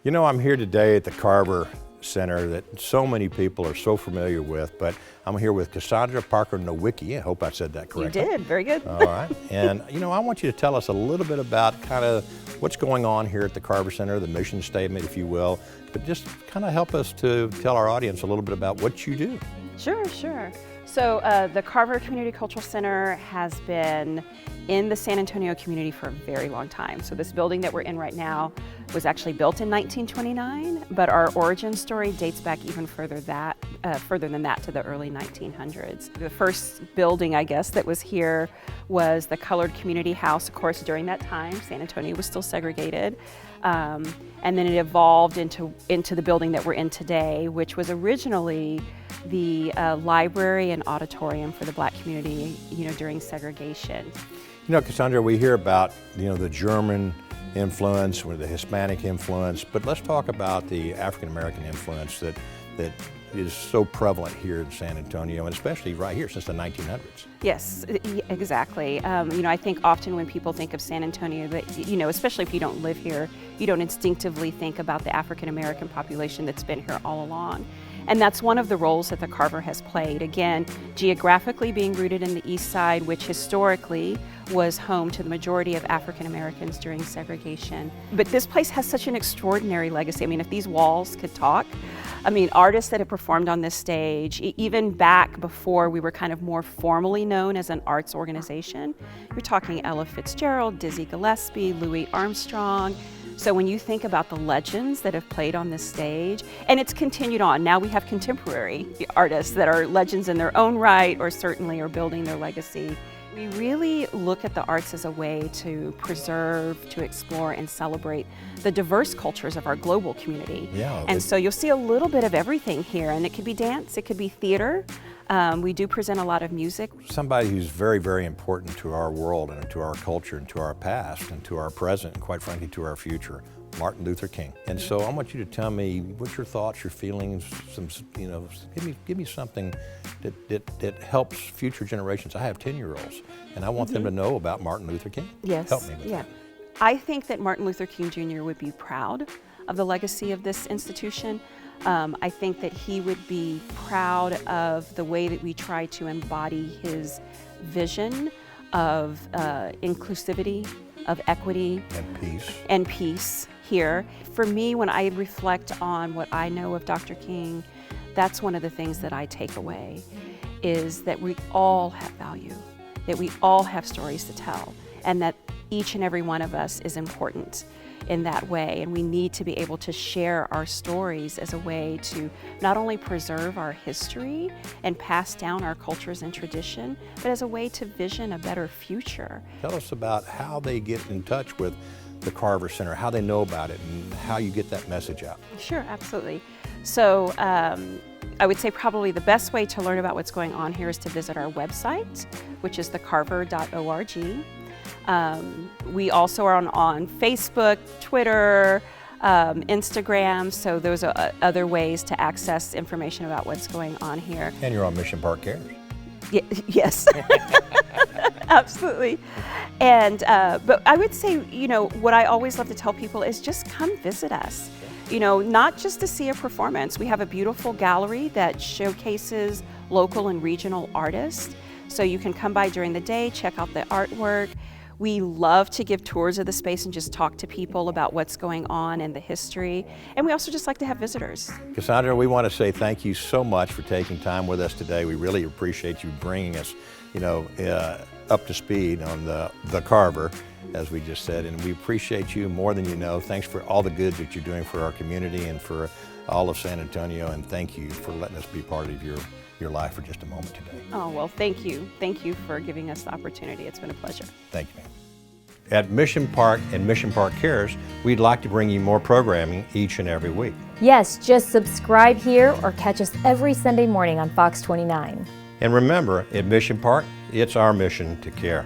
You know, I'm here today at the Carver Center that so many people are so familiar with, but I'm here with Cassandra Parker-Nowicki. I hope I said that correctly. You did, very good. All right, and you know, I want you to tell us a little bit about kind of what's going on here at the Carver Center, the mission statement, if you will, but just kind of help us to tell our audience a little bit about what you do. Sure. So the Carver Community Cultural Center has been in the San Antonio community for a very long time. So this building that we're in right now was actually built in 1929, but our origin story dates back even further than that to the early 1900s. The first building, I guess, that was here was the Colored Community House. Of course, during that time, San Antonio was still segregated. And then it evolved into the building that we're in today, which was originally the library and auditorium for the Black community, during segregation. You know, Cassandra, we hear about, the German influence or the Hispanic influence, but let's talk about the African-American influence that is so prevalent here in San Antonio, and especially right here since the 1900s. Yes, exactly. I think often when people think of San Antonio, that, especially if you don't live here, you don't instinctively think about the African-American population that's been here all along. And that's one of the roles that the Carver has played. Again, geographically being rooted in the Eastside, which historically was home to the majority of African Americans during segregation. But this place has such an extraordinary legacy. I mean, if these walls could talk, artists that have performed on this stage, even back before we were kind of more formally known as an arts organization, you're talking Ella Fitzgerald, Dizzy Gillespie, Louis Armstrong. So when you think about the legends that have played on this stage, and it's continued on, now we have contemporary artists that are legends in their own right, or certainly are building their legacy. We really look at the arts as a way to preserve, to explore, and celebrate the diverse cultures of our global community. Yeah, and so you'll see a little bit of everything here, and it could be dance, it could be theater. We do present a lot of music. Somebody who's very, very important to our world and to our culture and to our past and to our present and quite frankly to our future, Martin Luther King. And so I want you to tell me what's your thoughts, your feelings, give me something that helps future generations. I have 10-year-olds and I want them to know about Martin Luther King. Yes. Help me with that. I think that Martin Luther King Jr. would be proud of the legacy of this institution. I think that he would be proud of the way that we try to embody his vision of inclusivity, of equity, and peace here. For me, when I reflect on what I know of Dr. King, that's one of the things that I take away, is that we all have value, that we all have stories to tell, and that each and every one of us is important in that way, and we need to be able to share our stories as a way to not only preserve our history and pass down our cultures and tradition, but as a way to vision a better future. Tell us about how they get in touch with the Carver Center, how they know about it, and how you get that message out. Sure, absolutely. So I would say probably the best way to learn about what's going on here is to visit our website, which is thecarver.org. We also are on Facebook, Twitter, Instagram, so those are other ways to access information about what's going on here. And you're on Mission Park Cares. Yes, absolutely. And but I would say, what I always love to tell people is just come visit us. Not just to see a performance. We have a beautiful gallery that showcases local and regional artists. So you can come by during the day, check out the artwork. We love to give tours of the space and just talk to people about what's going on and the history. And we also just like to have visitors. Cassandra, we want to say thank you so much for taking time with us today. We really appreciate you bringing us, up to speed on the Carver, as we just said, and we appreciate you more than you know. Thanks for all the good that you're doing for our community and for all of San Antonio, and thank you for letting us be part of your life for just a moment today. Oh, well, thank you. Thank you for giving us the opportunity. It's been a pleasure. Thank you, ma'am. At Mission Park and Mission Park Cares, we'd like to bring you more programming each and every week. Yes, just subscribe here or catch us every Sunday morning on Fox 29. And remember, at Mission Park, it's our mission to care.